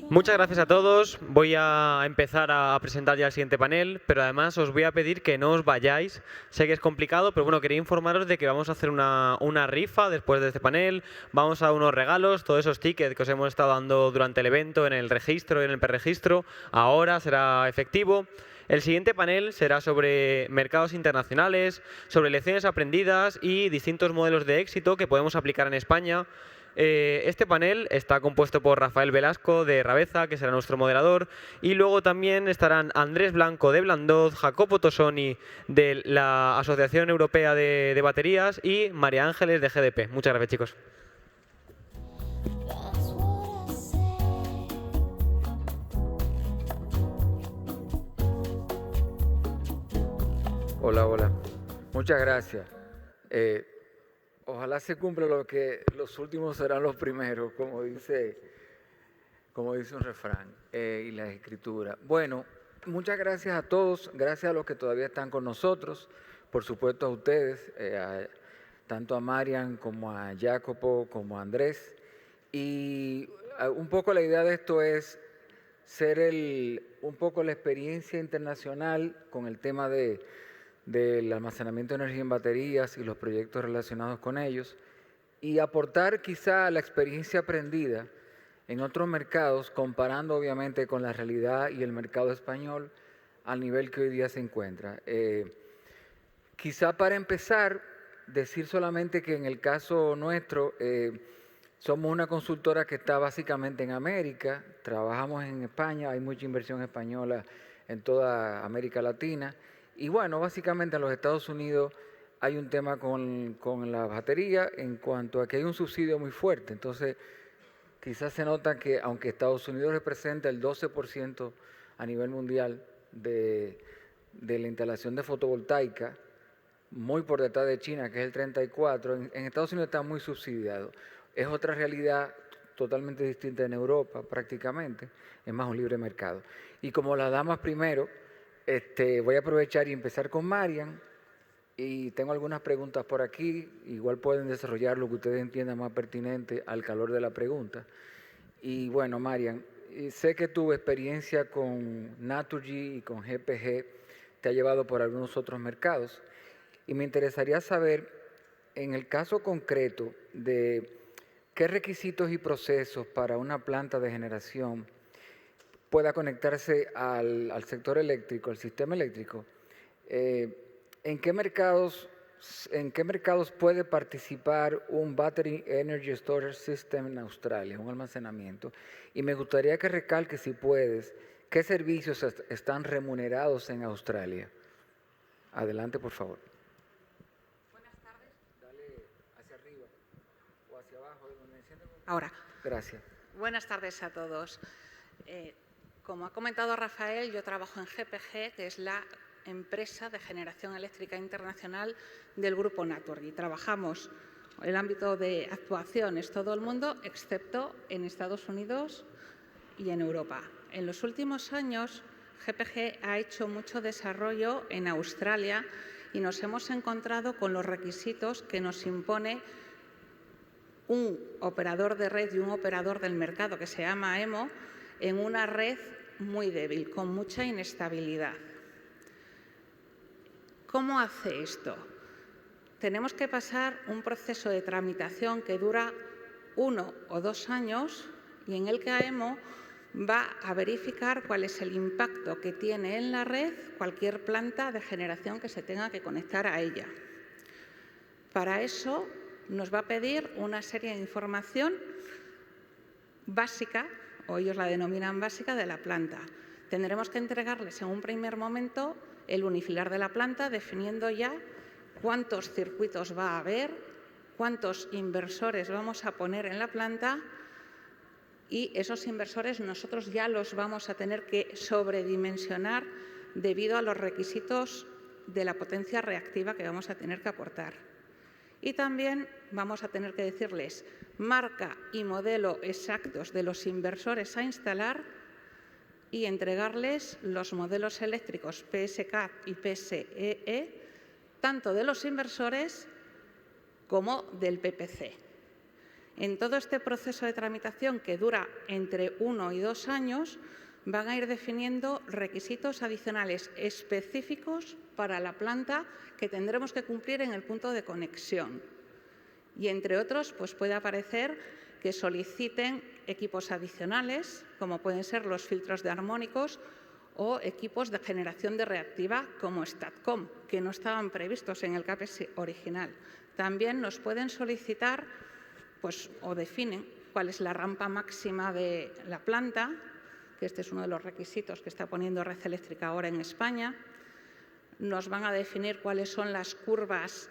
Muchas gracias a todos. Voy a empezar a presentar ya el siguiente panel, pero además os voy a pedir que no os vayáis. Sé que es complicado, pero bueno, quería informaros de que vamos a hacer una rifa después de este panel. Vamos a dar unos regalos, todos esos tickets que os hemos estado dando durante el evento, en el registro y en el preregistro. Ahora será efectivo. El siguiente panel será sobre mercados internacionales, sobre lecciones aprendidas y distintos modelos de éxito que podemos aplicar en España. Este panel está compuesto por Rafael Velasco de Rabeza, que será nuestro moderador, y luego también estarán Andrés Blanco de Blandoz, Jacopo Tosoni de la Asociación Europea de Baterías y María Ángeles de GDP. Muchas gracias, chicos. Hola, hola. Muchas gracias. Ojalá se cumpla lo que los últimos serán los primeros, como dice un refrán, y la escritura. Bueno, muchas gracias a todos, gracias a los que todavía están con nosotros, por supuesto a ustedes, tanto a Marian como a Jacopo, como a Andrés. Y un poco la idea de esto es ser un poco la experiencia internacional con el tema del almacenamiento de energía en baterías y los proyectos relacionados con ellos, y aportar quizá la experiencia aprendida en otros mercados, comparando obviamente con la realidad y el mercado español al nivel que hoy día se encuentra. Quizá para empezar, decir solamente que en el caso nuestro, somos una consultora que está básicamente en América, trabajamos en España, hay mucha inversión española en toda América Latina. Y bueno, básicamente en los Estados Unidos hay un tema con la batería en cuanto a que hay un subsidio muy fuerte. Entonces, quizás se nota que aunque Estados Unidos representa el 12% a nivel mundial de la instalación de fotovoltaica, muy por detrás de China, que es el 34%, en Estados Unidos está muy subsidiado. Es otra realidad totalmente distinta en Europa, prácticamente, es más un libre mercado. Y como las damas primero, voy a aprovechar y empezar con Marian, y tengo algunas preguntas por aquí, igual pueden desarrollar lo que ustedes entiendan más pertinente al calor de la pregunta. Y bueno, Marian, sé que tu experiencia con Naturgy y con GPG te ha llevado por algunos otros mercados, y me interesaría saber, en el caso concreto de qué requisitos y procesos para una planta de generación pueda conectarse al sector eléctrico, al sistema eléctrico, ¿en qué mercados puede participar un Battery Energy Storage System en Australia, un almacenamiento? Y me gustaría que recalques, si puedes, qué servicios están remunerados en Australia. Adelante, por favor. Buenas tardes. Dale hacia arriba o hacia abajo. Ahora. Gracias. Buenas tardes a todos. Como ha comentado Rafael, yo trabajo en GPG, que es la empresa de generación eléctrica internacional del grupo Naturgy. Trabajamos el ámbito de actuación es todo el mundo, excepto en Estados Unidos y en Europa. En los últimos años, GPG ha hecho mucho desarrollo en Australia y nos hemos encontrado con los requisitos que nos impone un operador de red y un operador del mercado que se llama EMO en una red muy débil, con mucha inestabilidad. ¿Cómo hace esto? Tenemos que pasar un proceso de tramitación que dura 1 o 2 años y en el que AEMO va a verificar cuál es el impacto que tiene en la red cualquier planta de generación que se tenga que conectar a ella. Para eso nos va a pedir una serie de información básica, o ellos la denominan básica, de la planta. Tendremos que entregarles en un primer momento el unifilar de la planta, definiendo ya cuántos circuitos va a haber, cuántos inversores vamos a poner en la planta, y esos inversores nosotros ya los vamos a tener que sobredimensionar debido a los requisitos de la potencia reactiva que vamos a tener que aportar. Y también vamos a tener que decirles marca y modelo exactos de los inversores a instalar y entregarles los modelos eléctricos PSCAD y PSEE, tanto de los inversores como del PPC. En todo este proceso de tramitación, que dura entre 1 y 2 años, van a ir definiendo requisitos adicionales específicos para la planta que tendremos que cumplir en el punto de conexión. Y entre otros, pues puede aparecer que soliciten equipos adicionales, como pueden ser los filtros de armónicos o equipos de generación de reactiva como STATCOM, que no estaban previstos en el CAPEX original. También nos pueden solicitar, pues, o definen cuál es la rampa máxima de la planta, que este es uno de los requisitos que está poniendo Red Eléctrica ahora en España. Nos van a definir cuáles son las curvas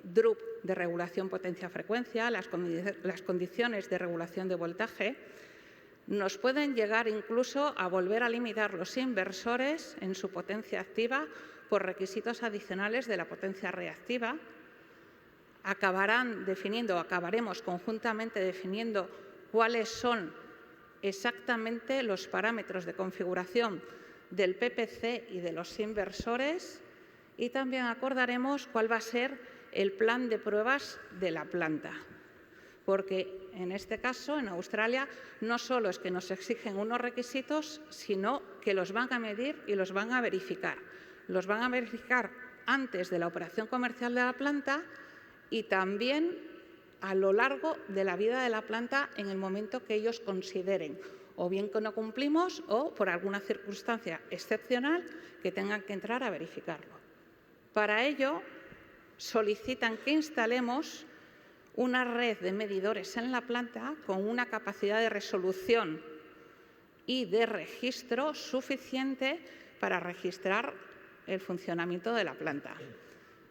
DRUP de regulación potencia-frecuencia, las condiciones de regulación de voltaje. Nos pueden llegar incluso a volver a limitar los inversores en su potencia activa por requisitos adicionales de la potencia reactiva. Acabaremos conjuntamente definiendo cuáles son exactamente los parámetros de configuración del PPC y de los inversores, y también acordaremos cuál va a ser el plan de pruebas de la planta. Porque en este caso, en Australia, no solo es que nos exigen unos requisitos, sino que los van a medir y los van a verificar. Los van a verificar antes de la operación comercial de la planta y también a lo largo de la vida de la planta en el momento que ellos consideren, o bien que no cumplimos o por alguna circunstancia excepcional que tengan que entrar a verificarlo. Para ello, solicitan que instalemos una red de medidores en la planta con una capacidad de resolución y de registro suficiente para registrar el funcionamiento de la planta.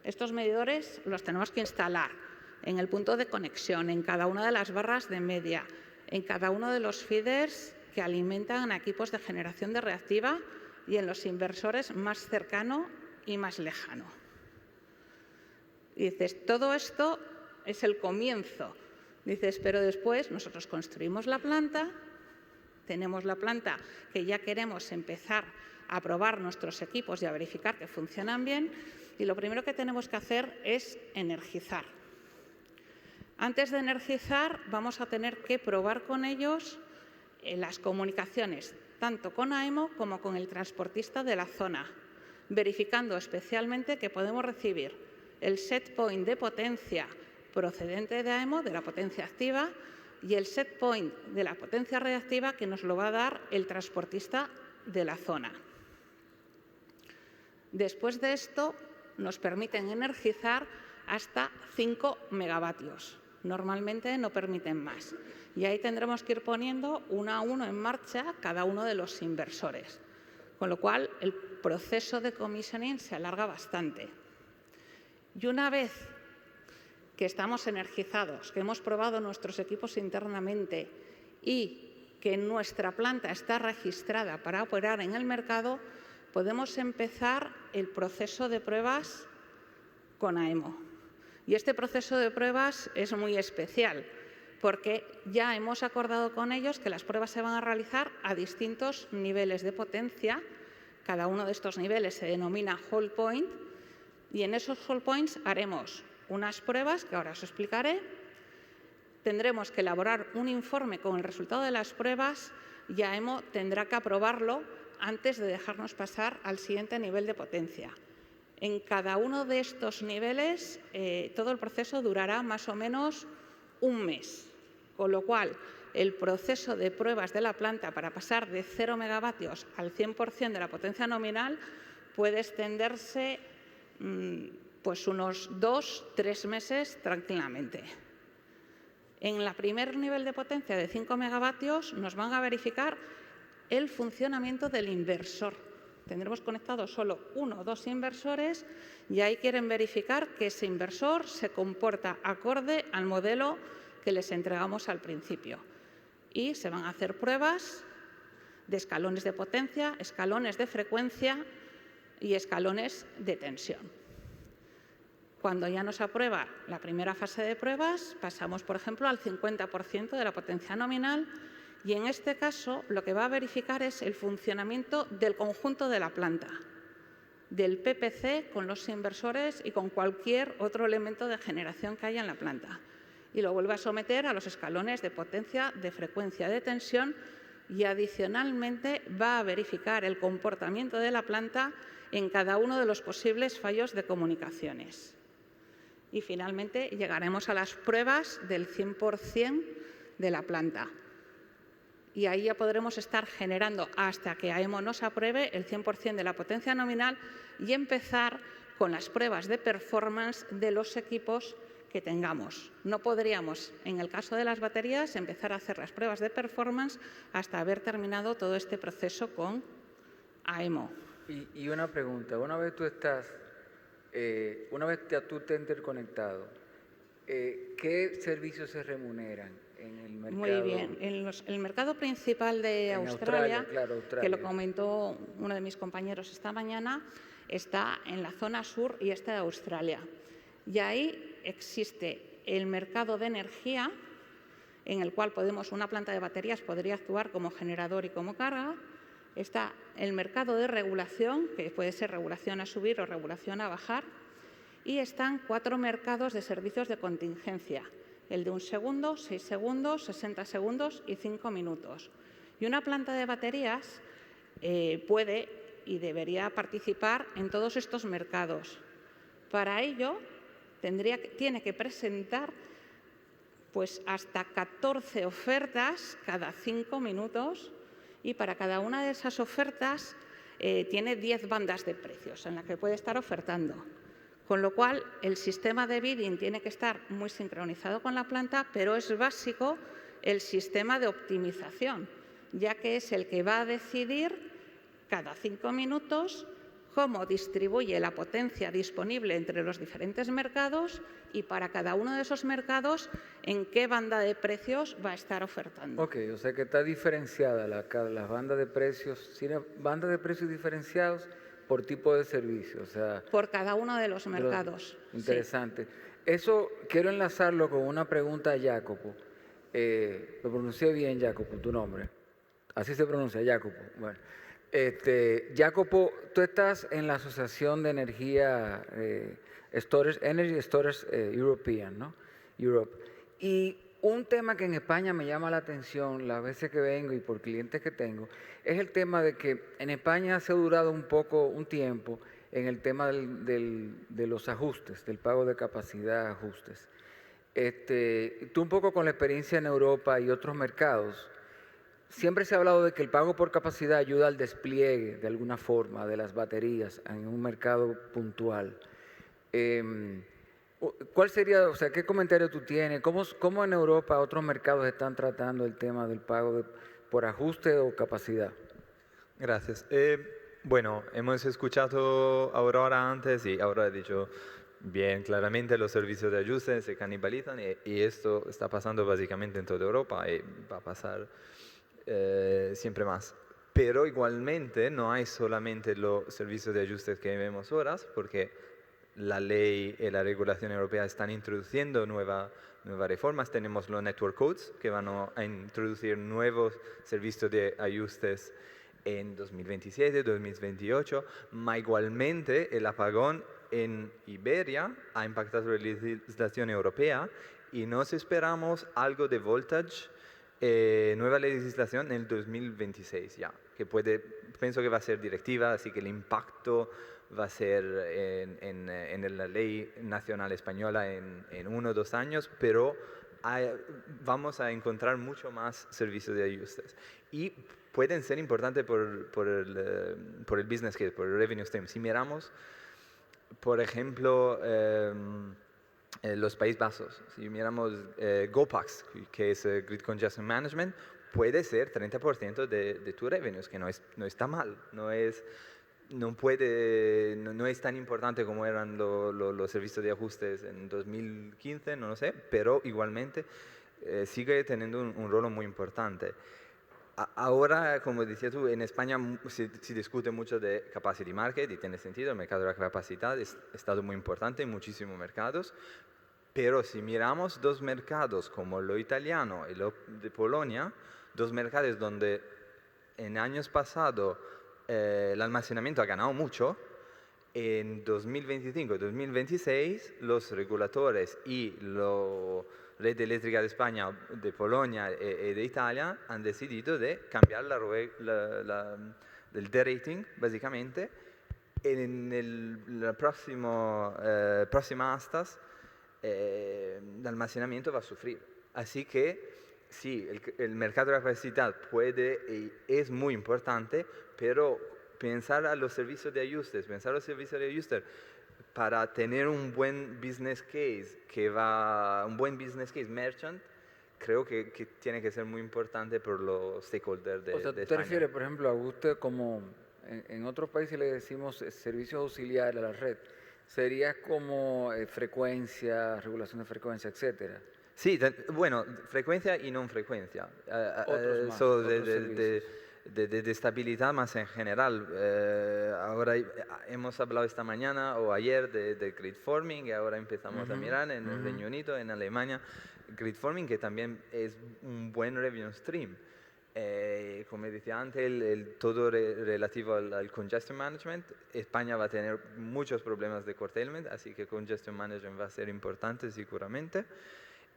Estos medidores los tenemos que instalar en el punto de conexión, en cada una de las barras de media, en cada uno de los feeders que alimentan a equipos de generación de reactiva y en los inversores más cercano y más lejano. Y dices, todo esto es el comienzo. Dices, pero después nosotros construimos la planta, tenemos la planta que ya queremos empezar a probar nuestros equipos y a verificar que funcionan bien, y lo primero que tenemos que hacer es energizar. Antes de energizar, vamos a tener que probar con ellos las comunicaciones, tanto con AEMO como con el transportista de la zona, verificando especialmente que podemos recibir el set point de potencia procedente de AEMO, de la potencia activa, y el set point de la potencia reactiva que nos lo va a dar el transportista de la zona. Después de esto, nos permiten energizar hasta 5 megavatios. Normalmente no permiten más. Y ahí tendremos que ir poniendo uno a uno en marcha cada uno de los inversores. Con lo cual, el proceso de commissioning se alarga bastante. Y una vez que estamos energizados, que hemos probado nuestros equipos internamente y que nuestra planta está registrada para operar en el mercado, podemos empezar el proceso de pruebas con AEMO. Y este proceso de pruebas es muy especial porque ya hemos acordado con ellos que las pruebas se van a realizar a distintos niveles de potencia. Cada uno de estos niveles se denomina hold point y en esos hold points haremos unas pruebas que ahora os explicaré. Tendremos que elaborar un informe con el resultado de las pruebas y AEMO tendrá que aprobarlo antes de dejarnos pasar al siguiente nivel de potencia. En cada uno de estos niveles, todo el proceso durará más o menos un mes, con lo cual el proceso de pruebas de la planta para pasar de 0 megavatios al 100% de la potencia nominal puede extenderse pues unos 2-3 meses tranquilamente. En el primer nivel de potencia de 5 megavatios nos van a verificar el funcionamiento del inversor. Tendremos conectados solo 1 o 2 inversores y ahí quieren verificar que ese inversor se comporta acorde al modelo que les entregamos al principio. Y se van a hacer pruebas de escalones de potencia, escalones de frecuencia y escalones de tensión. Cuando ya nos aprueba la primera fase de pruebas, pasamos, por ejemplo, al 50% de la potencia nominal. Y en este caso, lo que va a verificar es el funcionamiento del conjunto de la planta, del PPC con los inversores y con cualquier otro elemento de generación que haya en la planta. y lo vuelve a someter a los escalones de potencia, de frecuencia, de tensión y adicionalmente va a verificar el comportamiento de la planta en cada uno de los posibles fallos de comunicaciones. Y finalmente llegaremos a las pruebas del 100% de la planta. Y ahí ya podremos estar generando, hasta que AEMO nos apruebe, el 100% de la potencia nominal y empezar con las pruebas de performance de los equipos que tengamos. No podríamos, en el caso de las baterías, empezar a hacer las pruebas de performance hasta haber terminado todo este proceso con AEMO. Y una pregunta, una vez ya tú estés interconectado, ¿qué servicios se remuneran en el mercado? Muy bien. El mercado principal de Australia, claro, que lo comentó uno de mis compañeros esta mañana, está en la zona sur y este de Australia. Y ahí existe el mercado de energía, en el cual una planta de baterías podría actuar como generador y como carga. Está el mercado de regulación, que puede ser regulación a subir o regulación a bajar. Y están 4 mercados de servicios de contingencia, el de 1 segundo, 6 segundos, 60 segundos y 5 minutos. Y una planta de baterías puede y debería participar en todos estos mercados. Para ello, tiene que presentar pues, hasta 14 ofertas cada 5 minutos y para cada una de esas ofertas tiene 10 bandas de precios en las que puede estar ofertando. Con lo cual, el sistema de bidding tiene que estar muy sincronizado con la planta, pero es básico el sistema de optimización, ya que es el que va a decidir cada 5 minutos cómo distribuye la potencia disponible entre los diferentes mercados y para cada uno de esos mercados en qué banda de precios va a estar ofertando. Ok, o sea que está diferenciada las bandas de precios, tiene bandas de precios diferenciados por tipo de servicio, o sea... Por cada uno de los mercados. Interesante. Sí. Eso quiero enlazarlo con una pregunta a Jacopo. Lo pronuncié bien, Jacopo, tu nombre. Así se pronuncia, Jacopo. Bueno. Jacopo, tú estás en la Asociación de Energía Energy Storage European, ¿no? Europe. Y un tema que en España me llama la atención las veces que vengo y por clientes que tengo, es el tema de que en España se ha durado un tiempo en el tema de los ajustes, del pago de capacidad, ajustes. Tú un poco con la experiencia en Europa y otros mercados, siempre se ha hablado de que el pago por capacidad ayuda al despliegue, de alguna forma, de las baterías en un mercado puntual. ¿Cuál sería, o sea, qué comentario tú tienes? ¿Cómo en Europa otros mercados están tratando el tema del pago por ajuste o capacidad? Gracias. Bueno, hemos escuchado a Aurora antes y Aurora ha dicho bien claramente los servicios de ajuste se canibalizan y esto está pasando básicamente en toda Europa y va a pasar siempre más. Pero igualmente no hay solamente los servicios de ajuste que vemos ahora, porque la ley y la regulación europea están introduciendo nuevas reformas. Tenemos los Network Codes que van a introducir nuevos servicios de ajustes en 2027, 2028, pero igualmente el apagón en Iberia ha impactado la legislación europea y nos esperamos algo de voltage, nueva legislación en el 2026 ya, que pienso que va a ser directiva, así que el impacto va a ser en la ley nacional española en 1 o 2 años, pero vamos a encontrar mucho más servicios de ajustes. Y pueden ser importantes por el business case, por el revenue stream. Si miramos, por ejemplo, los Países Bajos, si miramos GoPax, que es Grid Congestion Management, puede ser 30% de tu revenues, que no está mal, no es tan importante como eran los servicios de ajustes en 2015, no lo sé, pero igualmente sigue teniendo un rol muy importante. Ahora, como decías tú, en España se discute mucho de capacity market y tiene sentido, el mercado de la capacidad ha estado muy importante en muchísimos mercados, pero si miramos 2 mercados como lo italiano y lo de Polonia, 2 mercados donde en años pasados el almacenamiento ha ganado mucho, en 2025 y 2026 los reguladores y Red Eléctrica de España, de Polonia y de Italia han decidido de cambiar el de-rating, básicamente. En la próxima astas, el almacenamiento va a sufrir. Así que sí, el mercado de capacidad puede y es muy importante, pero pensar a los servicios de ajustes, para tener un buen business case, un buen business case merchant, creo que tiene que ser muy importante por los stakeholders O sea, de ¿tú te España. refieres, por ejemplo, a usted como en otros países le decimos servicios auxiliares a la red? Sería como frecuencia, regulación de frecuencia, etcétera. Sí, bueno, frecuencia y no frecuencia. Otros más, So, otros servicios. de estabilidad más en general. Ahora hemos hablado esta mañana o ayer de grid forming y ahora empezamos a mirar en el Reino Unido, en Alemania, grid forming que también es un buen revenue stream. Como decía antes, todo relativo al congestion management, España va a tener muchos problemas de curtailment, así que congestion management va a ser importante seguramente.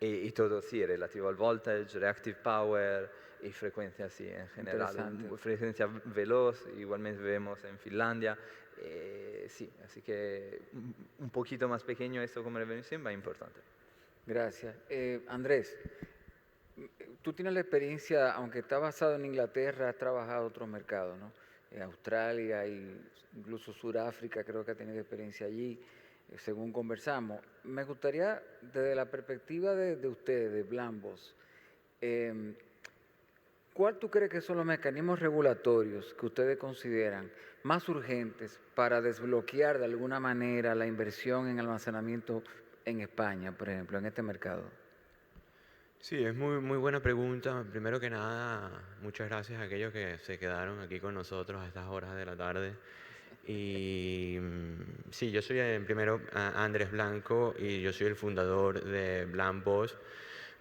Y todo sí, relativo al voltage, reactive power y frecuencia sí en general. Frecuencia veloz, igualmente vemos en Finlandia. Sí, así que un poquito más pequeño esto como revenue stream va importante. Gracias. Andrés, tú tienes la experiencia, aunque está basado en Inglaterra, has trabajado en otros mercados, ¿no? Australia e incluso Sudáfrica, creo que has tenido experiencia allí, según conversamos. Me gustaría, desde la perspectiva de ustedes, de Blambos, ¿cuál tú crees que son los mecanismos regulatorios que ustedes consideran más urgentes para desbloquear de alguna manera la inversión en almacenamiento en España, por ejemplo, en este mercado? Sí, es muy buena pregunta. Primero que nada, muchas gracias a aquellos que se quedaron aquí con nosotros a estas horas de la tarde. Y sí, yo soy primero Andrés Blanco y yo soy el fundador de Blambos.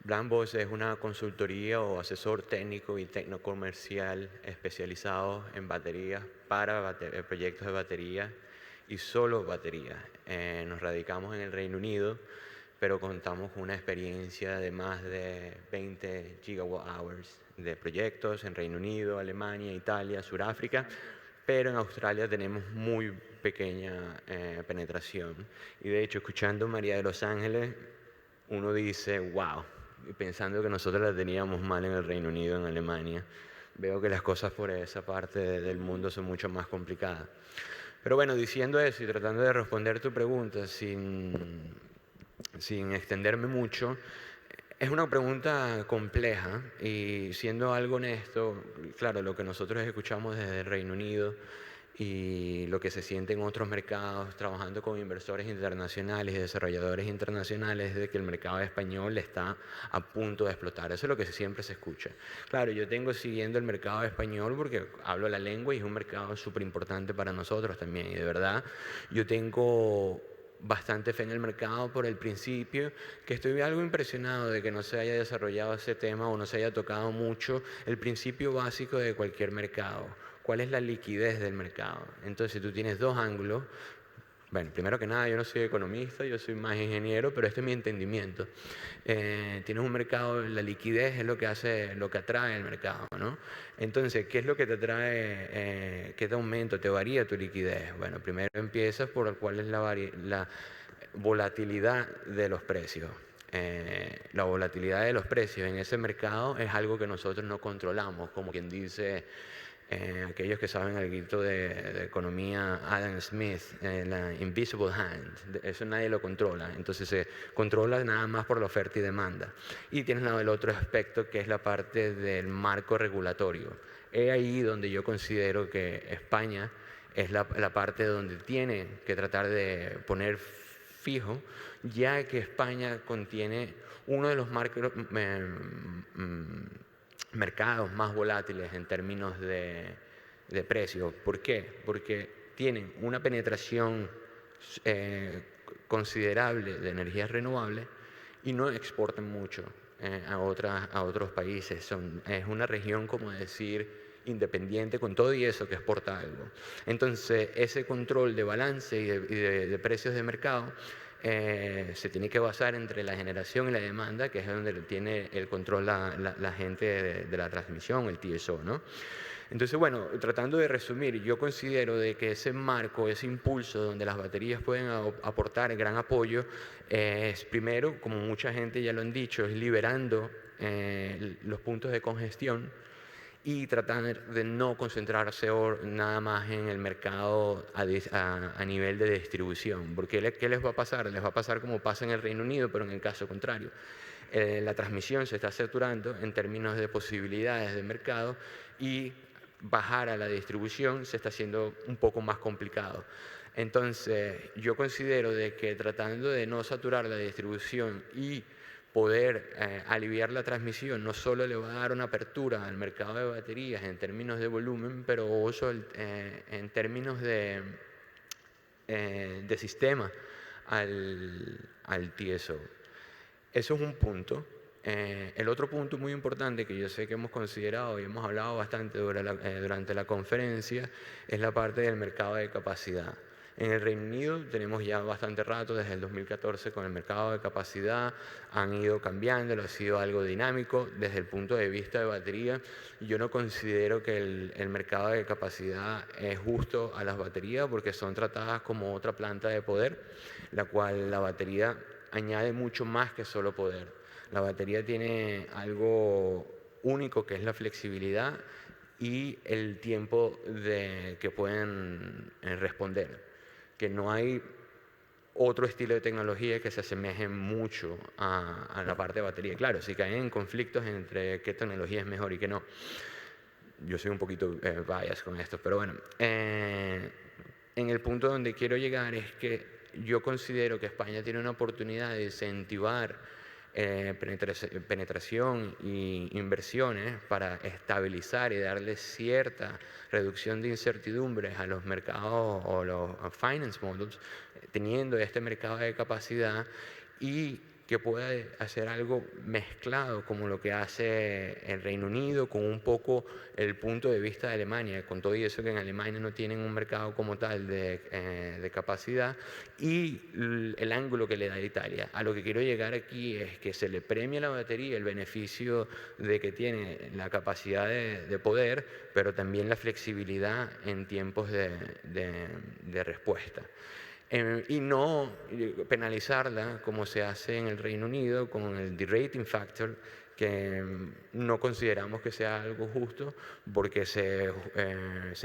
Blambos es una consultoría o asesor técnico y tecnocomercial especializado en baterías para proyectos de baterías y solo baterías. Nos radicamos en el Reino Unido, pero contamos con una experiencia de más de 20 gigawatt hours de proyectos en Reino Unido, Alemania, Italia, Sudáfrica, pero en Australia tenemos muy pequeña penetración. Y de hecho, escuchando María de Los Ángeles, uno dice, wow, pensando que nosotros la teníamos mal en el Reino Unido, en Alemania. Veo que las cosas por esa parte del mundo son mucho más complicadas. Pero bueno, diciendo eso y tratando de responder tu pregunta sin extenderme mucho, es una pregunta compleja y siendo algo honesto, claro, lo que nosotros escuchamos desde el Reino Unido y lo que se siente en otros mercados, trabajando con inversores internacionales y desarrolladores internacionales, es de que el mercado español está a punto de explotar. Eso es lo que siempre se escucha. Claro, yo tengo siguiendo el mercado español porque hablo la lengua y es un mercado súper importante para nosotros también. Y de verdad, yo tengo bastante fe en el mercado por el principio, que estoy algo impresionado de que no se haya desarrollado ese tema o no se haya tocado mucho el principio básico de cualquier mercado. ¿Cuál es la liquidez del mercado? Entonces tú tienes dos ángulos. Bueno, primero que nada, yo no soy economista, yo soy más ingeniero, pero este es mi entendimiento. Tienes un mercado, la liquidez es lo que atrae el mercado, ¿no? Entonces, ¿qué es lo que te atrae? ¿Qué te aumenta, te varía tu liquidez? Bueno, primero empiezas por cuál es la volatilidad de los precios. La volatilidad de los precios en ese mercado es algo que nosotros no controlamos, como quien dice... aquellos que saben algo de economía, Adam Smith, la invisible hand, eso nadie lo controla, entonces se controla nada más por la oferta y demanda. Y tienes el otro aspecto que es la parte del marco regulatorio. Es ahí donde yo considero que España es la parte donde tiene que tratar de poner fijo, ya que España contiene uno de los mercados más volátiles en términos de precios. ¿Por qué? Porque tienen una penetración considerable de energías renovables y no exportan mucho a otros países. Es una región, como decir, independiente con todo y eso que exporta algo. Entonces, ese control de balance y de precios de mercado se tiene que basar entre la generación y la demanda, que es donde tiene el control la gente de la transmisión, el TSO, ¿no? Entonces, bueno, tratando de resumir, yo considero de que ese marco, ese impulso donde las baterías pueden aportar gran apoyo, es primero, como mucha gente ya lo han dicho, es liberando los puntos de congestión y tratar de no concentrarse nada más en el mercado a nivel de distribución. Porque ¿qué les va a pasar? Les va a pasar como pasa en el Reino Unido, pero en el caso contrario. La transmisión se está saturando en términos de posibilidades de mercado y bajar a la distribución se está haciendo un poco más complicado. Entonces, yo considero de que tratando de no saturar la distribución y poder aliviar la transmisión, no solo le va a dar una apertura al mercado de baterías en términos de volumen, pero also en términos de sistema al TSO. Eso es un punto. El otro punto muy importante que yo sé que hemos considerado y hemos hablado bastante durante la conferencia es la parte del mercado de capacidad. En el Reino Unido tenemos ya bastante rato, desde el 2014, con el mercado de capacidad, han ido cambiando, ha sido algo dinámico. Desde el punto de vista de batería, yo no considero que el mercado de capacidad es justo a las baterías porque son tratadas como otra planta de poder, la cual la batería añade mucho más que solo poder. La batería tiene algo único que es la flexibilidad y el tiempo que pueden responder, que no hay otro estilo de tecnología que se asemeje mucho a la parte de batería. Claro, si caen en conflictos entre qué tecnología es mejor y qué no. Yo soy un poquito biased con esto, pero bueno. En el punto donde quiero llegar es que yo considero que España tiene una oportunidad de incentivar penetración e inversiones para estabilizar y darle cierta reducción de incertidumbres a los mercados o los finance models, teniendo este mercado de capacidad y que pueda hacer algo mezclado como lo que hace el Reino Unido con un poco el punto de vista de Alemania, con todo y eso que en Alemania no tienen un mercado como tal de capacidad, y el ángulo que le da a Italia. A lo que quiero llegar aquí es que se le premia a la batería el beneficio de que tiene la capacidad de poder, pero también la flexibilidad en tiempos de respuesta. Y no penalizarla como se hace en el Reino Unido con el derating factor, que no consideramos que sea algo justo porque se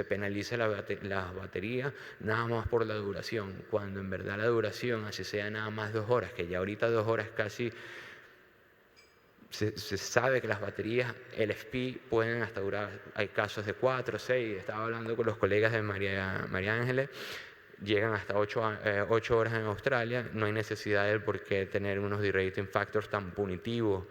penaliza las baterías nada más por la duración, cuando en verdad la duración, así sea nada más 2 horas, que ya ahorita 2 horas casi se sabe que las baterías LFP pueden hasta durar, hay casos de 4, 6, estaba hablando con los colegas de María Ángeles, llegan hasta 8 horas en Australia, no hay necesidad de por qué tener unos derating factors tan punitivos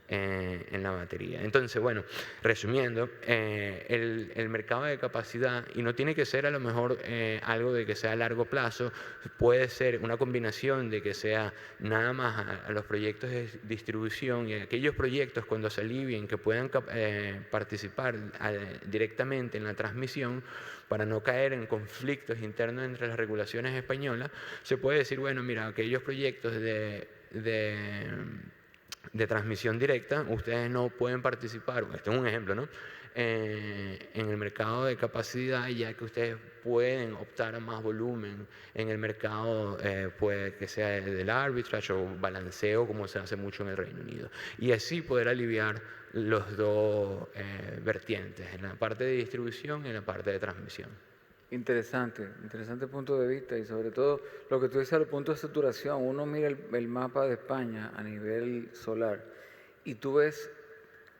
en la batería. Entonces, bueno, resumiendo, el mercado de capacidad, y no tiene que ser a lo mejor algo de que sea a largo plazo, puede ser una combinación de que sea nada más a los proyectos de distribución y aquellos proyectos cuando se alivien que puedan participar directamente en la transmisión para no caer en conflictos internos entre las regulaciones españolas. Se puede decir, bueno, mira, aquellos proyectos de transmisión directa, ustedes no pueden participar, este es un ejemplo, ¿no? En el mercado de capacidad, ya que ustedes pueden optar a más volumen en el mercado, puede que sea del arbitrage o balanceo, como se hace mucho en el Reino Unido. Y así poder aliviar los dos vertientes, en la parte de distribución y en la parte de transmisión. Interesante punto de vista y sobre todo lo que tú dices al punto de saturación. Uno mira el mapa de España a nivel solar y tú ves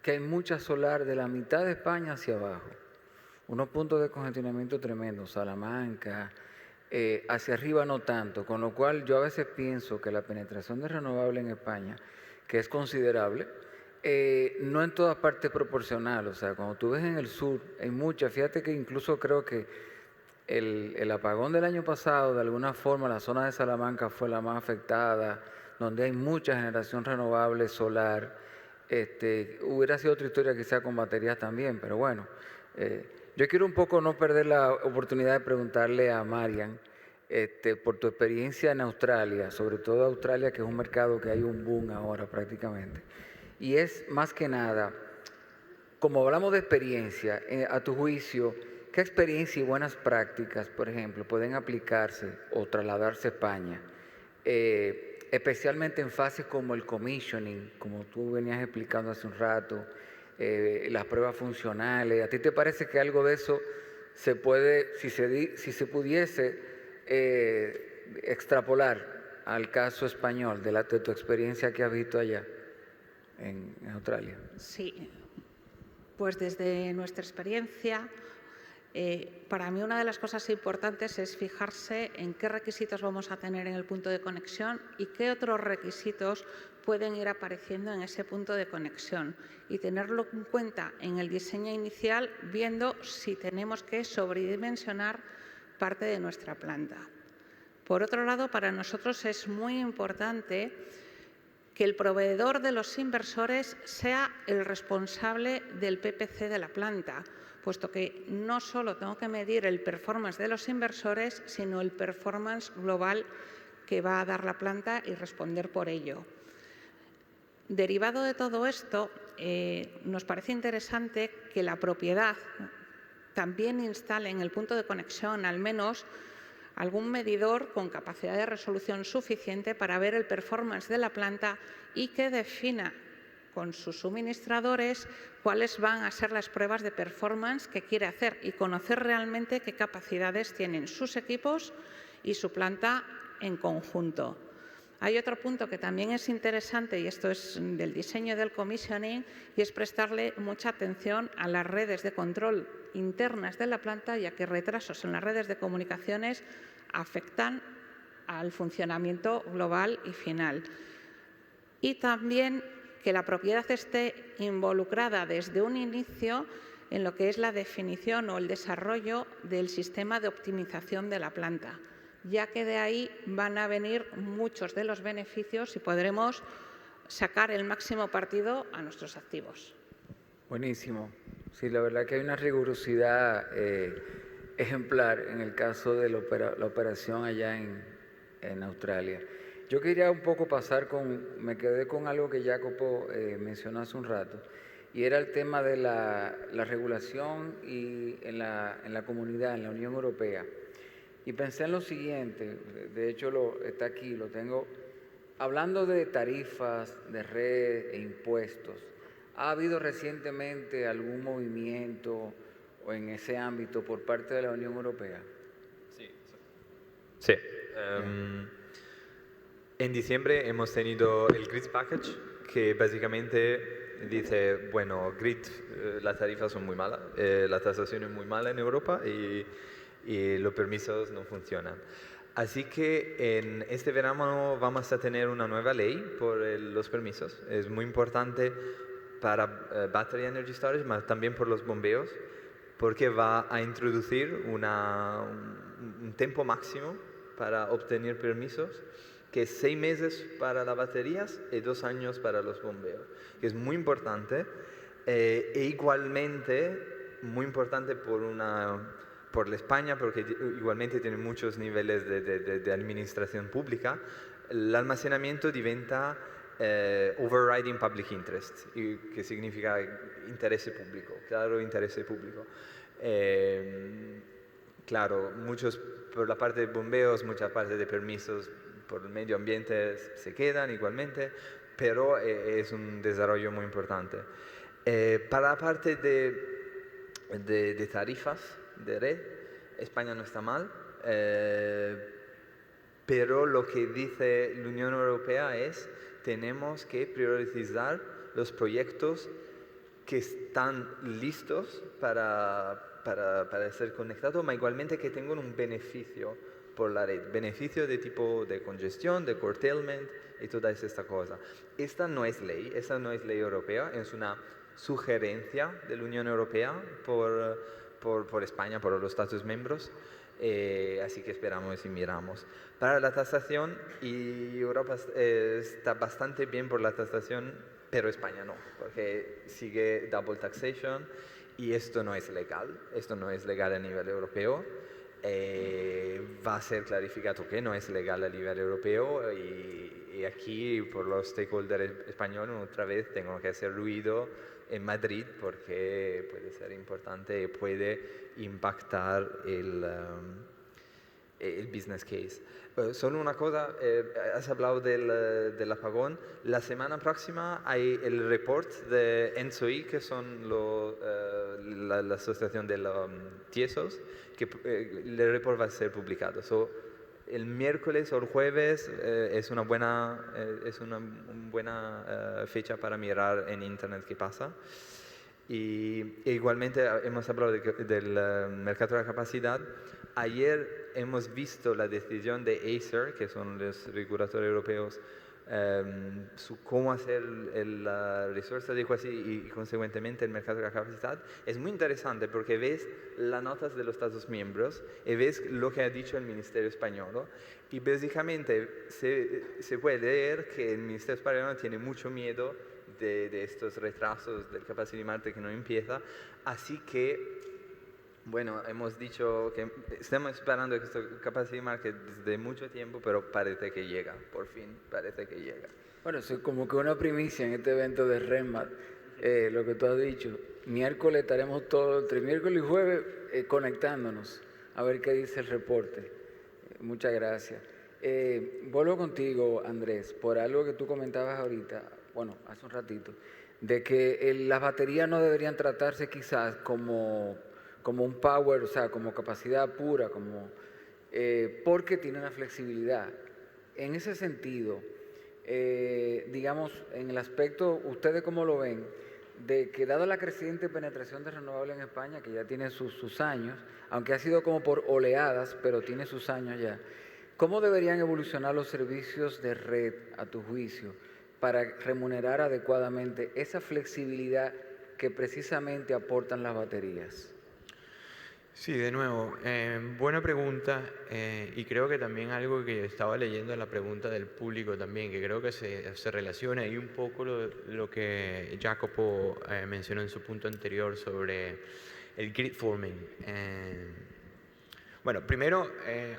que hay mucha solar de la mitad de España hacia abajo. Unos puntos de congestionamiento tremendos, Salamanca, hacia arriba no tanto, con lo cual yo a veces pienso que la penetración de renovable en España, que es considerable, no en todas partes proporcional. O sea, cuando tú ves en el sur, hay mucha, fíjate que incluso creo que el apagón del año pasado, de alguna forma, la zona de Salamanca fue la más afectada, donde hay mucha generación renovable solar. Hubiera sido otra historia quizá con baterías también, pero bueno. Yo quiero un poco no perder la oportunidad de preguntarle a Marian, por tu experiencia en Australia, sobre todo Australia, que es un mercado que hay un boom ahora prácticamente. Y es más que nada, como hablamos de experiencia, a tu juicio, ¿qué experiencia y buenas prácticas, por ejemplo, pueden aplicarse o trasladarse a España? Especialmente en fases como el commissioning, como tú venías explicando hace un rato, las pruebas funcionales. ¿A ti te parece que algo de eso se puede, si se pudiese extrapolar al caso español de tu experiencia que has visto allá en Australia? Sí, pues desde nuestra experiencia, para mí una de las cosas importantes es fijarse en qué requisitos vamos a tener en el punto de conexión y qué otros requisitos pueden ir apareciendo en ese punto de conexión y tenerlo en cuenta en el diseño inicial, viendo si tenemos que sobredimensionar parte de nuestra planta. Por otro lado, para nosotros es muy importante que el proveedor de los inversores sea el responsable del PPC de la planta, puesto que no solo tengo que medir el performance de los inversores, sino el performance global que va a dar la planta y responder por ello. Derivado de todo esto, nos parece interesante que la propiedad también instale en el punto de conexión al menos algún medidor con capacidad de resolución suficiente para ver el performance de la planta y que defina con sus suministradores cuáles van a ser las pruebas de performance que quiere hacer y conocer realmente qué capacidades tienen sus equipos y su planta en conjunto. Hay otro punto que también es interesante, y esto es del diseño del commissioning, y es prestarle mucha atención a las redes de control internas de la planta, ya que retrasos en las redes de comunicaciones afectan al funcionamiento global y final. Y también que la propiedad esté involucrada desde un inicio en lo que es la definición o el desarrollo del sistema de optimización de la planta, ya que de ahí van a venir muchos de los beneficios y podremos sacar el máximo partido a nuestros activos. Buenísimo. Sí, la verdad que hay una rigurosidad ejemplar en el caso de la operación allá en Australia. Yo quería un poco me quedé con algo que Jacopo mencionó hace un rato, y era el tema de la regulación y en la comunidad, en la Unión Europea. Y pensé en lo siguiente, de hecho está aquí, lo tengo, hablando de tarifas, de red e impuestos. ¿Ha habido recientemente algún movimiento o en ese ámbito por parte de la Unión Europea? Sí. En diciembre hemos tenido el Grid Package, que básicamente dice, bueno, Grid, las tarifas son muy malas, la tasación es muy mala en Europa y los permisos no funcionan. Así que en este verano vamos a tener una nueva ley por los permisos. Es muy importante para Battery Energy Storage, pero también por los bombeos, porque va a introducir un tiempo máximo para obtener permisos, que es 6 meses para las baterías y 2 años para los bombeos, que es muy importante, e igualmente muy importante por la España, porque igualmente tiene muchos niveles de administración pública. El almacenamiento diventa overriding public interest, que significa interés público, claro, interés público. Claro, muchos por la parte de bombeos, mucha parte de permisos por el medio ambiente se quedan igualmente, pero es un desarrollo muy importante. Para la parte de tarifas de red, España no está mal, pero lo que dice la Unión Europea es tenemos que priorizar los proyectos que están listos para ser conectados, pero igualmente que tengan un beneficio por la red, beneficio de tipo de congestión, de curtailment y toda esta cosa. Esta no es ley europea, es una sugerencia de la Unión Europea por España, por los Estados miembros, así que esperamos y miramos. Para la tasación, y Europa está bastante bien por la tasación, pero España no, porque sigue double taxation y esto no es legal a nivel europeo. va a ser clarificado que no es legal a nivel europeo y aquí por los stakeholders españoles otra vez tengo que hacer ruido en Madrid porque puede ser importante y puede impactar el business case. Solo una cosa, has hablado del apagón. La semana próxima hay el report de ENSOI, que son la asociación de los tiesos, que el report va a ser publicado. El miércoles o el jueves es una buena fecha para mirar en internet qué pasa. E igualmente hemos hablado del mercado de la capacidad. Ayer hemos visto la decisión de Acer, que son los reguladores europeos, su cómo hacer la resource adequacy y consecuentemente el mercado de la capacidad. Es muy interesante porque ves las notas de los Estados miembros y ves lo que ha dicho el Ministerio Español, ¿no? Y básicamente se puede leer que el Ministerio Español tiene mucho miedo de estos retrasos del Capacity Market que no empieza, así que bueno, hemos dicho que estamos esperando este Capacity Market desde mucho tiempo, pero parece que llega, por fin, parece que llega. Bueno, eso es como que una primicia en este evento de RENMAT, lo que tú has dicho. Miércoles estaremos todos, entre miércoles y jueves, conectándonos a ver qué dice el reporte. Muchas gracias. Vuelvo contigo, Andrés, por algo que tú comentabas ahorita, bueno, hace un ratito, de que las baterías no deberían tratarse quizás como un power, o sea, como capacidad pura, porque tiene una flexibilidad. En ese sentido, digamos, en el aspecto, ¿ustedes cómo lo ven? De que dado la creciente penetración de renovables en España, que ya tiene sus años, aunque ha sido como por oleadas, pero tiene sus años ya, ¿cómo deberían evolucionar los servicios de red, a tu juicio, para remunerar adecuadamente esa flexibilidad que precisamente aportan las baterías? Sí, de nuevo, buena pregunta y creo que también algo que estaba leyendo la pregunta del público también, que creo que se relaciona ahí un poco lo que Jacopo mencionó en su punto anterior sobre el grid forming. Bueno, primero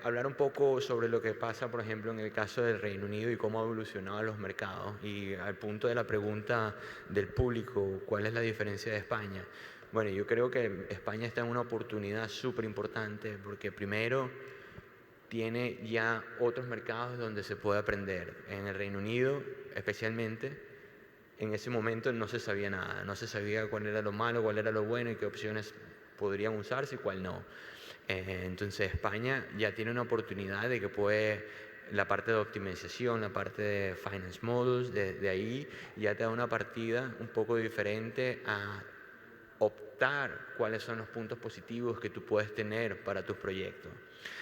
hablar un poco sobre lo que pasa, por ejemplo, en el caso del Reino Unido y cómo ha evolucionado los mercados. Y al punto de la pregunta del público, ¿cuál es la diferencia de España? Bueno, yo creo que España está en una oportunidad súper importante porque primero tiene ya otros mercados donde se puede aprender. En el Reino Unido, especialmente, en ese momento no se sabía nada. No se sabía cuál era lo malo, cuál era lo bueno y qué opciones podrían usarse y cuál no. Entonces España ya tiene una oportunidad de que puede, la parte de optimización, la parte de finance models, de ahí ya te da una partida un poco diferente a optar cuáles son los puntos positivos que tú puedes tener para tus proyectos.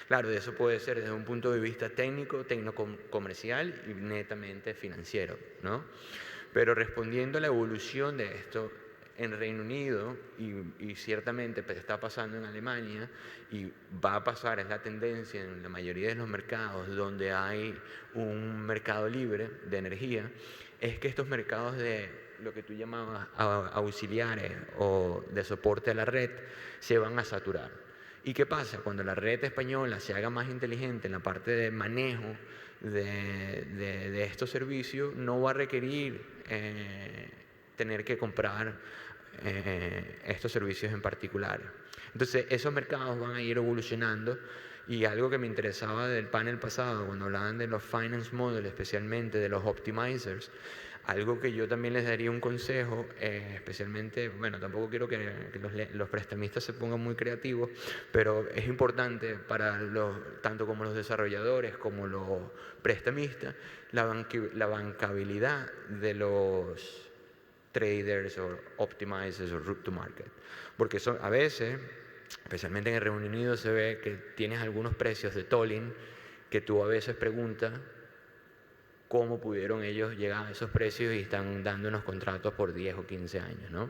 Claro, eso puede ser desde un punto de vista técnico, comercial y netamente financiero, ¿no? Pero respondiendo a la evolución de esto, en Reino Unido, y ciertamente está pasando en Alemania, y va a pasar, es la tendencia en la mayoría de los mercados donde hay un mercado libre de energía, es que estos mercados de lo que tú llamabas auxiliares o de soporte a la red se van a saturar. ¿Y qué pasa? Cuando la red española se haga más inteligente en la parte de manejo de estos servicios, no va a requerir tener que comprar estos servicios en particular. Entonces, esos mercados van a ir evolucionando. Y algo que me interesaba del panel pasado, cuando hablaban de los finance models, especialmente de los optimizers, algo que yo también les daría un consejo, especialmente, bueno, tampoco quiero que los prestamistas se pongan muy creativos, pero es importante para tanto como los desarrolladores como los prestamistas, la bancabilidad de los traders o optimizers o route to market. Porque a veces, especialmente en el Reino Unido, se ve que tienes algunos precios de tolling que tú a veces preguntas cómo pudieron ellos llegar a esos precios y están dando unos contratos por 10 o 15 años, ¿no?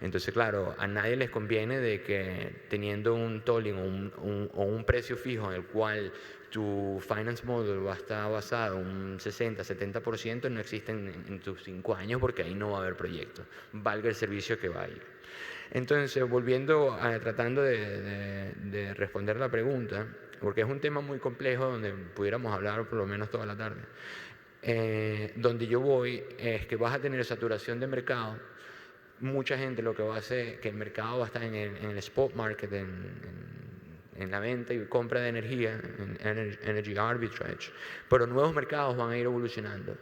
Entonces, claro, a nadie les conviene de que teniendo un tolling o un precio fijo en el cual tu finance model va a estar basado un 60-70%, no existen en tus 5 años porque ahí no va a haber proyecto, valga el servicio que va a ir. Entonces, volviendo tratando de responder la pregunta, porque es un tema muy complejo donde pudiéramos hablar por lo menos toda la tarde. Donde yo voy es que vas a tener saturación de mercado. Mucha gente lo que va a hacer es que el mercado va a estar en el spot market, en la venta y compra de energía, en energy arbitrage, pero nuevos mercados van a ir evolucionando,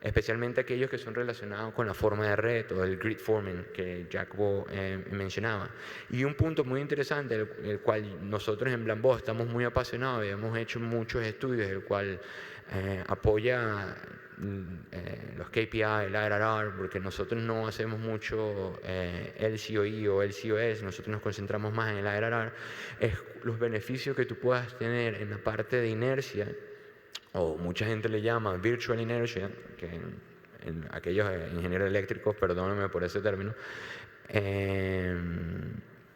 especialmente aquellos que son relacionados con la forma de red o el grid forming que Jacobo mencionaba. Y un punto muy interesante, el cual nosotros en Blambo estamos muy apasionados y hemos hecho muchos estudios, el cual apoya los KPI, el IRR, porque nosotros no hacemos mucho LCOE o LCOS, nosotros nos concentramos más en el IRR, es los beneficios que tú puedas tener en la parte de inercia, o mucha gente le llama virtual inertia, que aquellos ingenieros eléctricos, perdónenme por ese término,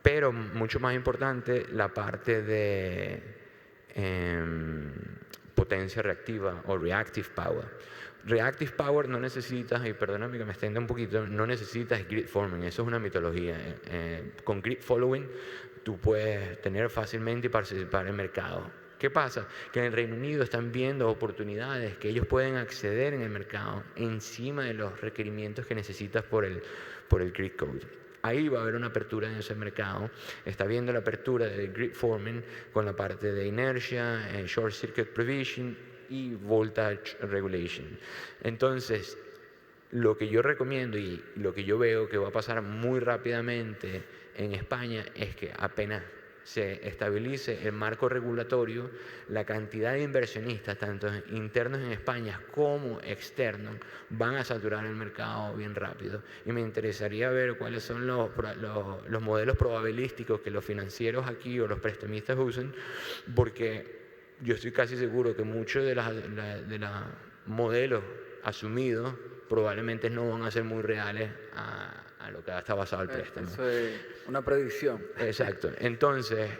pero mucho más importante la parte de potencia reactiva o reactive power. Reactive power no necesitas, y perdóname que me extienda un poquito, no necesitas grid forming, eso es una mitología. Con grid following tú puedes tener fácilmente y participar en el mercado. ¿Qué pasa? Que en el Reino Unido están viendo oportunidades que ellos pueden acceder en el mercado encima de los requerimientos que necesitas por el grid code. Ahí va a haber una apertura en ese mercado. Está viendo la apertura del grid forming con la parte de inercia, short circuit provision y voltage regulation. Entonces, lo que yo recomiendo y lo que yo veo que va a pasar muy rápidamente en España es que apenas se estabilice el marco regulatorio, la cantidad de inversionistas, tanto internos en España como externos, van a saturar el mercado bien rápido. Y me interesaría ver cuáles son los modelos probabilísticos que los financieros aquí o los prestamistas usan, porque yo estoy casi seguro que muchos de los modelos asumidos probablemente no van a ser muy reales a lo que está basado el préstamo. Eso es una predicción. Exacto. Entonces,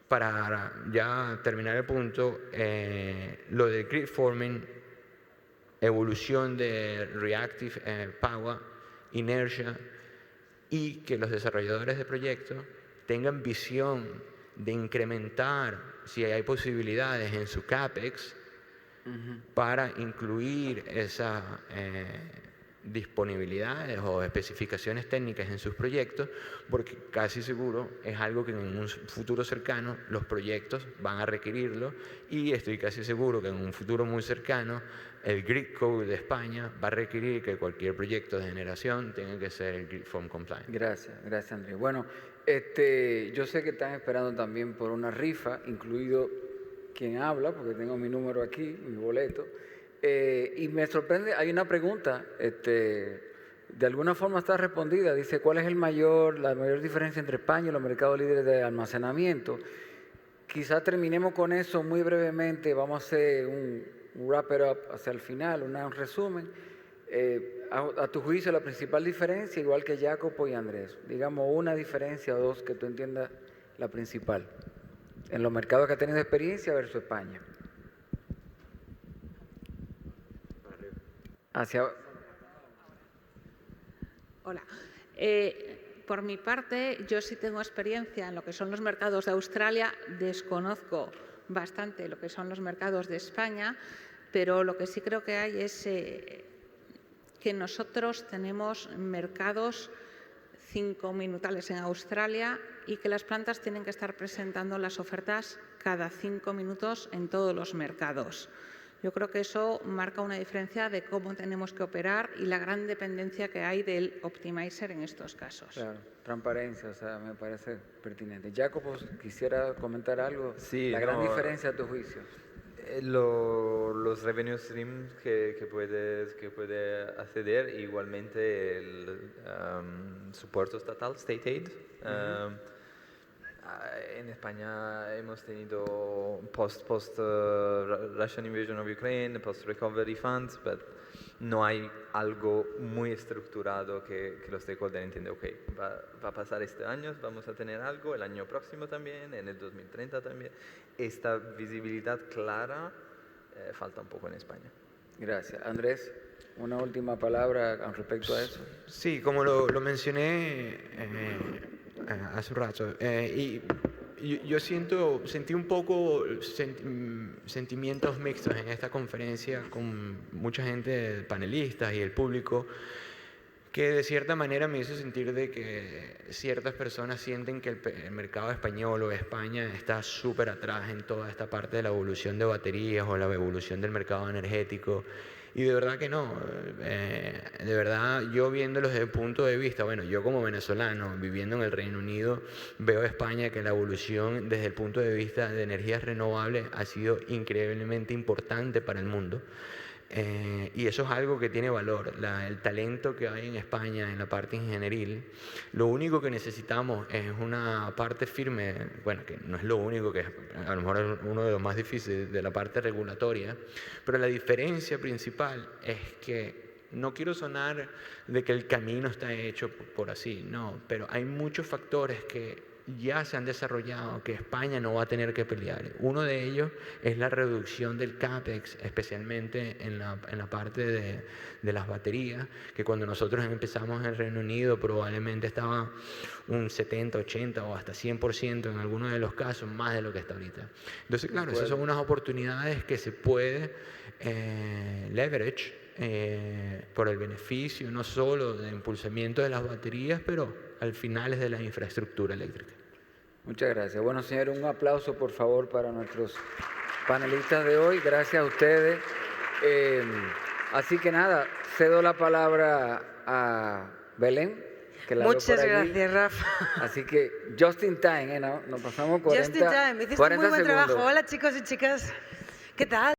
para ya terminar el punto, lo del grid forming, evolución de reactive power, inercia, y que los desarrolladores de proyectos tengan visión de incrementar, si hay posibilidades en su CAPEX, para incluir esas disponibilidades o especificaciones técnicas en sus proyectos, porque casi seguro es algo que en un futuro cercano los proyectos van a requerirlo, y estoy casi seguro que en un futuro muy cercano el Grid Code de España va a requerir que cualquier proyecto de generación tenga que ser el Grid Form Compliant. Gracias Andrés. Bueno, yo sé que están esperando también por una rifa, incluido quien habla, porque tengo mi número aquí, mi boleto. Y me sorprende, hay una pregunta, de alguna forma está respondida, dice, ¿cuál es la mayor diferencia entre España y los mercados líderes de almacenamiento? Quizás terminemos con eso muy brevemente, vamos a hacer un wrap it up hacia el final, un resumen. A tu juicio, la principal diferencia, igual que Jacopo y Andrés, digamos una diferencia o dos que tú entiendas la principal, en los mercados que ha tenido experiencia versus España. Hola. Por mi parte, yo sí tengo experiencia en lo que son los mercados de Australia, desconozco bastante lo que son los mercados de España, pero lo que sí creo que hay es que nosotros tenemos mercados 5-minutales en Australia y que las plantas tienen que estar presentando las ofertas cada 5 minutos en todos los mercados. Yo creo que eso marca una diferencia de cómo tenemos que operar y la gran dependencia que hay del optimizer en estos casos. Claro, transparencia, o sea, me parece pertinente. Jacopo, quisiera comentar algo. Sí, la gran diferencia a tu juicio. Los revenue streams que puede acceder, igualmente el soporte estatal, state aid. En España hemos tenido post-Russian invasion of Ukraine, post-recovery funds, pero no hay algo muy estructurado que los stakeholders entiendan, ok, va a pasar este año, vamos a tener algo, el año próximo también, en el 2030 también. Esta visibilidad clara falta un poco en España. Gracias. Andrés. una última palabra con respecto a eso. Sí, como lo mencioné hace un rato, y yo sentí un poco sentimientos mixtos en esta conferencia con mucha gente, panelistas y el público, que de cierta manera me hizo sentir de que ciertas personas sienten que el mercado español o España está súper atrás en toda esta parte de la evolución de baterías o la evolución del mercado energético. Y de verdad que no. De verdad, yo viéndolo desde el punto de vista, bueno, yo como venezolano, viviendo en el Reino Unido, veo a España que la evolución desde el punto de vista de energías renovables ha sido increíblemente importante para el mundo. Y eso es algo que tiene valor, el talento que hay en España en la parte ingenieril. Lo único que necesitamos es una parte firme, bueno, que no es lo único, que es a lo mejor es uno de los más difíciles, de la parte regulatoria, pero la diferencia principal es que no quiero sonar de que el camino está hecho por así, no, pero hay muchos factores que ya se han desarrollado, que España no va a tener que pelear. Uno de ellos es la reducción del CAPEX, especialmente en la parte de las baterías, que cuando nosotros empezamos en el Reino Unido probablemente estaba un 70, 80 o hasta 100% en algunos de los casos, más de lo que está ahorita. Entonces, claro, esas son unas oportunidades que se puede leverage por el beneficio no solo de impulsamiento de las baterías, pero al final es de la infraestructura eléctrica. Muchas gracias. Bueno, señores, un aplauso por favor para nuestros panelistas de hoy. Gracias a ustedes. Así que nada, cedo la palabra a Belén. Que la Muchas veo por allí. gracias, Rafa. Así que just in time, ¿no? Nos pasamos 40 Just in time. Hiciste 40 muy buen segundos. trabajo. Hola, chicos y chicas. ¿Qué tal?